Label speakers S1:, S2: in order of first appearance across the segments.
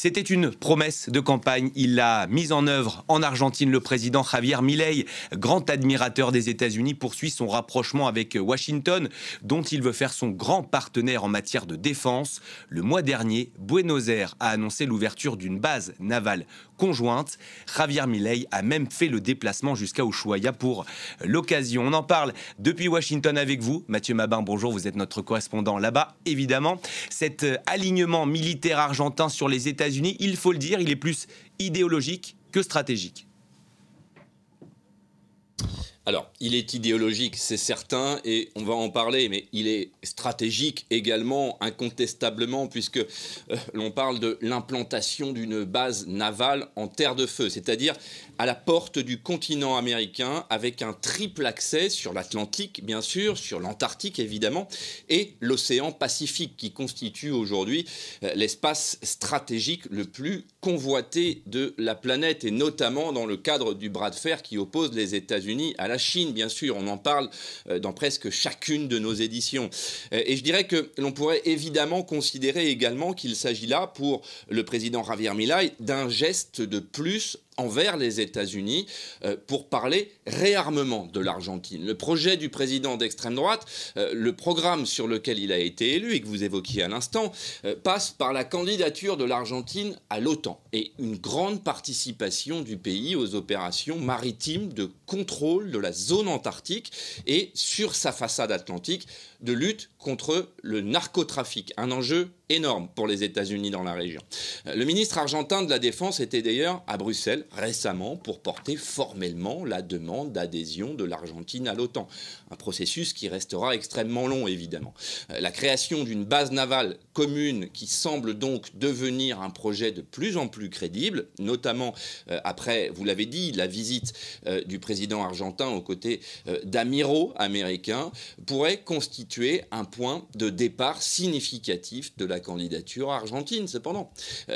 S1: C'était une promesse de campagne. Il l'a mise en œuvre en Argentine. Le président Javier Milei, grand admirateur des États-Unis, poursuit son rapprochement avec Washington, dont il veut faire son grand partenaire en matière de défense. Le mois dernier, Buenos Aires a annoncé l'ouverture d'une base navale conjointe. Javier Milei a même fait le déplacement jusqu'à Ushuaia pour l'occasion. On en parle depuis Washington avec vous. Mathieu Mabin, bonjour, vous êtes notre correspondant là-bas, évidemment. Cet alignement militaire argentin sur les États-Unis, il faut le dire, il est plus idéologique que stratégique.
S2: Alors, il est idéologique, c'est certain, et on va en parler, mais il est stratégique également, incontestablement, puisque l'on parle de l'implantation d'une base navale en terre de feu, c'est-à-dire à la porte du continent américain, avec un triple accès sur l'Atlantique, bien sûr, sur l'Antarctique, évidemment, et l'océan Pacifique, qui constitue aujourd'hui l'espace stratégique le plus convoité de la planète, et notamment dans le cadre du bras de fer qui oppose les États-Unis à la Chine, bien sûr, on en parle dans presque chacune de nos éditions. Et je dirais que l'on pourrait évidemment considérer également qu'il s'agit là, pour le président Javier Milei, d'un geste de plus envers les États-Unis pour parler réarmement de l'Argentine. Le projet du président d'extrême droite, le programme sur lequel il a été élu et que vous évoquiez à l'instant, passe par la candidature de l'Argentine à l'OTAN et une grande participation du pays aux opérations maritimes de contrôle de la zone antarctique et sur sa façade atlantique de lutte contre le narcotrafic, un enjeu énorme pour les États-Unis dans la région. Le ministre argentin de la Défense était d'ailleurs à Bruxelles récemment pour porter formellement la demande d'adhésion de l'Argentine à l'OTAN. Un processus qui restera extrêmement long, évidemment. La création d'une base navale commune qui semble donc devenir un projet de plus en plus crédible, notamment après, vous l'avez dit, la visite du président argentin aux côtés d'amiraux américains, pourrait constituer un point de départ significatif de la candidature argentine, cependant.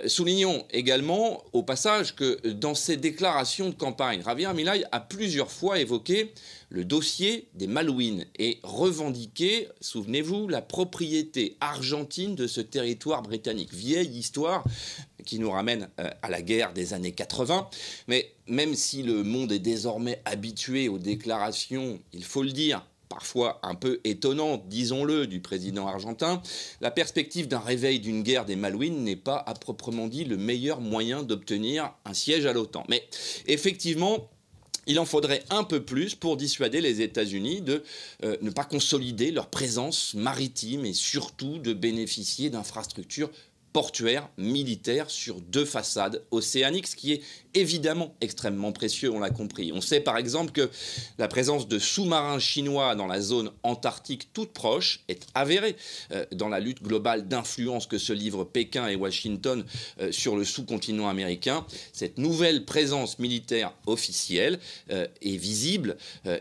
S2: Soulignons également, au passage, que dans ses déclarations de campagne, Javier Milei a plusieurs fois évoqué le dossier des Malouines et revendiqué, souvenez-vous, la propriété argentine de ce territoire britannique. Vieille histoire qui nous ramène à la guerre des années 80. Mais même si le monde est désormais habitué aux déclarations, il faut le dire, parfois un peu étonnante, disons-le, du président argentin, la perspective d'un réveil d'une guerre des Malouines n'est pas à proprement dit le meilleur moyen d'obtenir un siège à l'OTAN. Mais effectivement, il en faudrait un peu plus pour dissuader les États-Unis de ne pas consolider leur présence maritime et surtout de bénéficier d'infrastructures portuaire, militaire, sur deux façades océaniques, ce qui est évidemment extrêmement précieux, on l'a compris. On sait par exemple que la présence de sous-marins chinois dans la zone antarctique toute proche est avérée dans la lutte globale d'influence que se livrent Pékin et Washington sur le sous-continent américain. Cette nouvelle présence militaire officielle est visible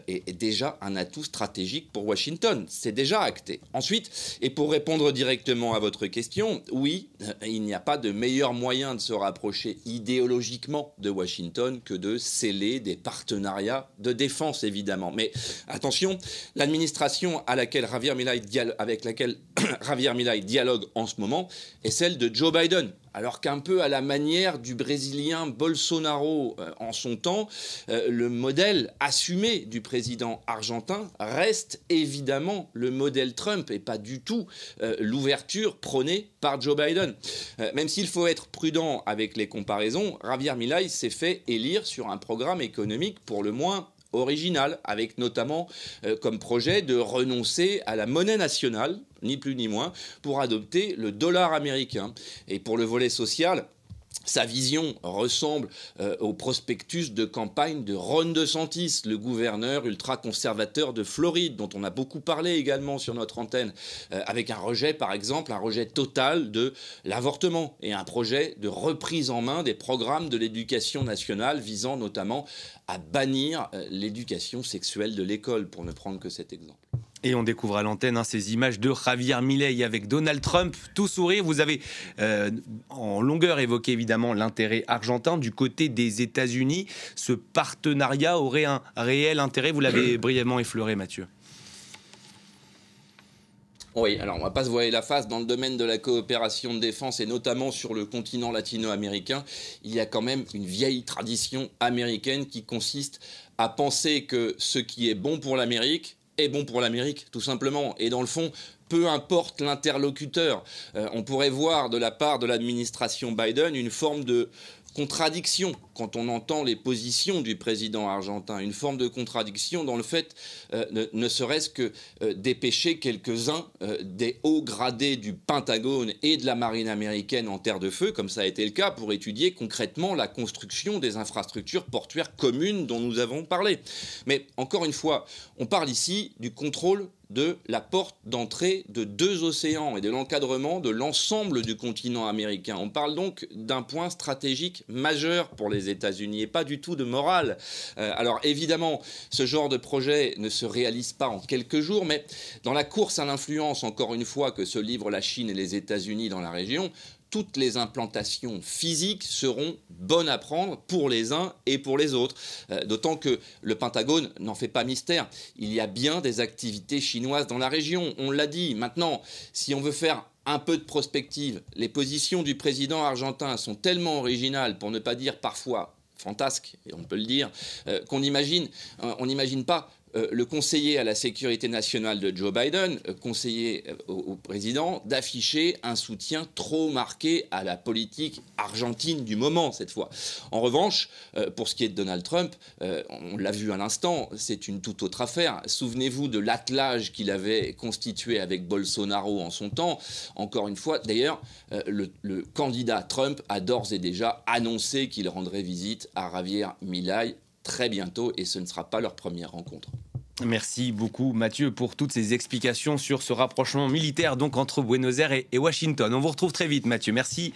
S2: et est déjà un atout stratégique pour Washington. C'est déjà acté. Ensuite, et pour répondre directement à votre question, oui, il n'y a pas de meilleur moyen de se rapprocher idéologiquement de Washington que de sceller des partenariats de défense, évidemment. Mais attention, l'administration avec laquelle Javier Milei dialogue en ce moment est celle de Joe Biden. Alors qu'un peu à la manière du Brésilien Bolsonaro en son temps, le modèle assumé du président argentin reste évidemment le modèle Trump et pas du tout l'ouverture prônée par Joe Biden. Même s'il faut être prudent avec les comparaisons, Javier Milei s'est fait élire sur un programme économique pour le moins original, avec notamment comme projet de renoncer à la monnaie nationale, ni plus ni moins, pour adopter le dollar américain. Et pour le volet social, sa vision ressemble au prospectus de campagne de Ron DeSantis, le gouverneur ultra-conservateur de Floride, dont on a beaucoup parlé également sur notre antenne, avec un rejet, par exemple, un rejet total de l'avortement et un projet de reprise en main des programmes de l'éducation nationale visant notamment à bannir l'éducation sexuelle de l'école, pour ne prendre que cet exemple.
S1: Et on découvre à l'antenne ces images de Javier Milei avec Donald Trump, tout sourire. Vous avez en longueur évoqué évidemment l'intérêt argentin. Du côté des États-Unis, ce partenariat aurait un réel intérêt. Vous l'avez brièvement effleuré, Mathieu.
S2: Oui, alors on ne va pas se voiler la face, dans le domaine de la coopération de défense et notamment sur le continent latino-américain, il y a quand même une vieille tradition américaine qui consiste à penser que ce qui est bon pour l'Amérique est bon pour l'Amérique, tout simplement. Et dans le fond, peu importe l'interlocuteur, on pourrait voir de la part de l'administration Biden une forme de contradiction quand on entend les positions du président argentin, une forme de contradiction dans le fait ne serait-ce que dépêcher quelques-uns des hauts gradés du Pentagone et de la marine américaine en terre de feu, comme ça a été le cas, pour étudier concrètement la construction des infrastructures portuaires communes dont nous avons parlé. Mais encore une fois, on parle ici du contrôle de la porte d'entrée de 2 océans et de l'encadrement de l'ensemble du continent américain. On parle donc d'un point stratégique majeur pour les États-Unis et pas du tout de morale. Alors évidemment, ce genre de projet ne se réalise pas en quelques jours, mais dans la course à l'influence, encore une fois, que se livrent la Chine et les États-Unis dans la région, toutes les implantations physiques seront bonnes à prendre pour les uns et pour les autres. D'autant que le Pentagone n'en fait pas mystère. Il y a bien des activités chinoises dans la région, on l'a dit. Maintenant, si on veut faire un peu de prospective, les positions du président argentin sont tellement originales, pour ne pas dire parfois fantasques, et on peut le dire, qu'on n'imagine pas le conseiller à la sécurité nationale de Joe Biden, conseiller au président, d'afficher un soutien trop marqué à la politique argentine du moment, cette fois. En revanche, pour ce qui est de Donald Trump, on l'a vu à l'instant, c'est une toute autre affaire. Souvenez-vous de l'attelage qu'il avait constitué avec Bolsonaro en son temps. Encore une fois, d'ailleurs, le candidat Trump a d'ores et déjà annoncé qu'il rendrait visite à Javier Milei très bientôt, et ce ne sera pas leur première rencontre.
S1: Merci beaucoup Mathieu pour toutes ces explications sur ce rapprochement militaire donc entre Buenos Aires et Washington. On vous retrouve très vite Mathieu, merci.